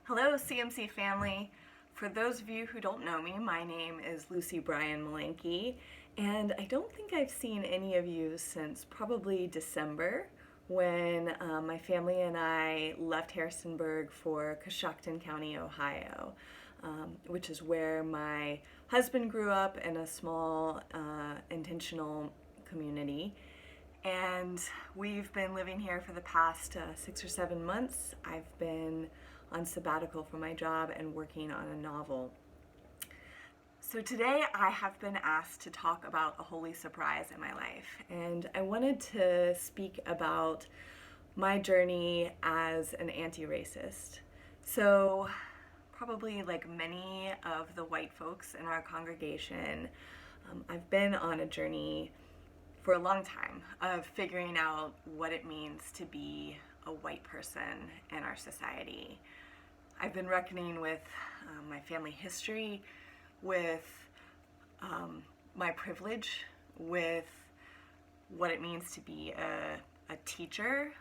Hello, CMC family. For those of you who don't know me, my name is Lucy Bryan Malenke, and I don't think I've seen any of you since probably December when my family and I left Harrisonburg for Coshocton County, Ohio, which is where my husband grew up in a small intentional community. And we've been living here for the past 6 or 7 months. I've been on sabbatical from my job and working on a novel. So today I have been asked to talk about a holy surprise in my life, and I wanted to speak about my journey as an anti-racist. So probably like many of the white folks in our congregation, I've been on a journey for a long time of figuring out what it means to be a white person in our society. I've been reckoning with my family history, with my privilege, with what it means to be a teacher,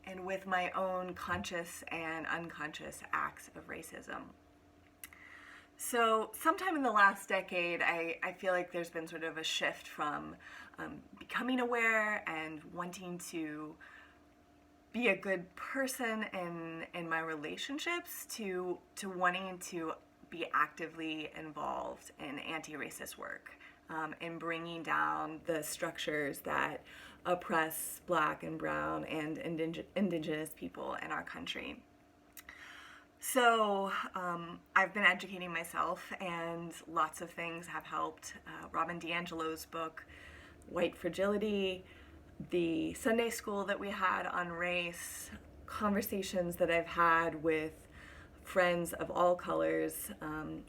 and with my own conscious and unconscious acts of racism. So sometime in the last decade, I feel like there's been sort of a shift from becoming aware and wanting to be a good person in my relationships to wanting to be actively involved in anti-racist work, in bringing down the structures that oppress Black and Brown and indigenous people in our country. So I've been educating myself, and lots of things have helped. Robin DiAngelo's book, White Fragility, the Sunday school that we had on race, conversations that I've had with friends of all colors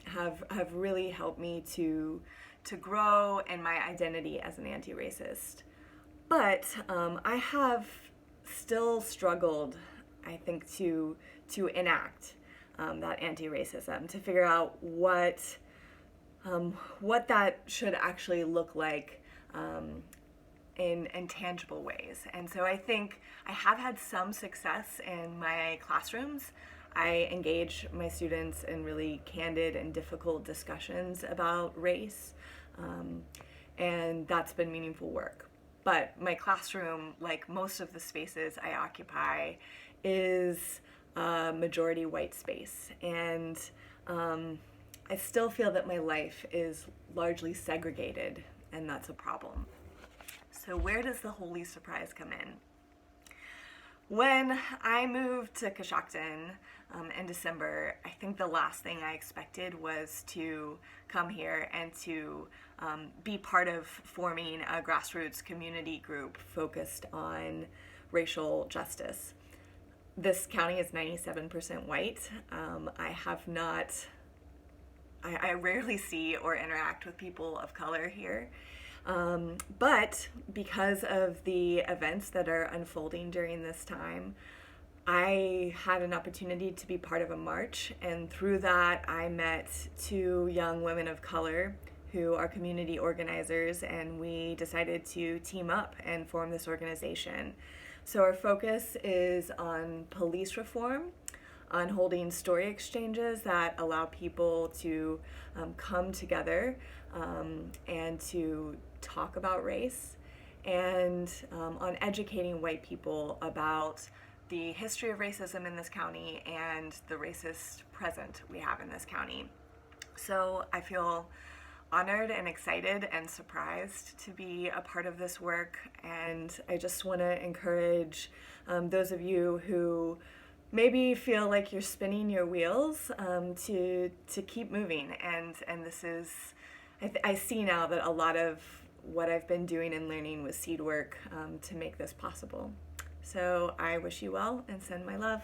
have really helped me to grow in my identity as an anti-racist. But I have still struggled, I think, to enact that anti-racism, to figure out what that should actually look like in tangible ways. And so I think I have had some success in my classrooms. I engage my students in really candid and difficult discussions about race, and that's been meaningful work. But my classroom, like most of the spaces I occupy, is a majority white space, and I still feel that my life is largely segregated, and that's a problem. So where does the holy surprise come in? When I moved to Coshocton in December, I think the last thing I expected was to come here and to be part of forming a grassroots community group focused on racial justice. This county is 97% white. I rarely see or interact with people of color here. But because of the events that are unfolding during this time, I had an opportunity to be part of a march, and through that I met two young women of color who are community organizers, and we decided to team up and form this organization. So our focus is on police reform, on holding story exchanges that allow people to come together and to talk about race, and on educating white people about the history of racism in this county and the racist present we have in this county. So I feel honored and excited and surprised to be a part of this work, and I just want to encourage those of you who maybe feel like you're spinning your wheels to keep moving, and this is I see now that a lot of what I've been doing and learning was seed work to make this possible. So I wish you well and send my love.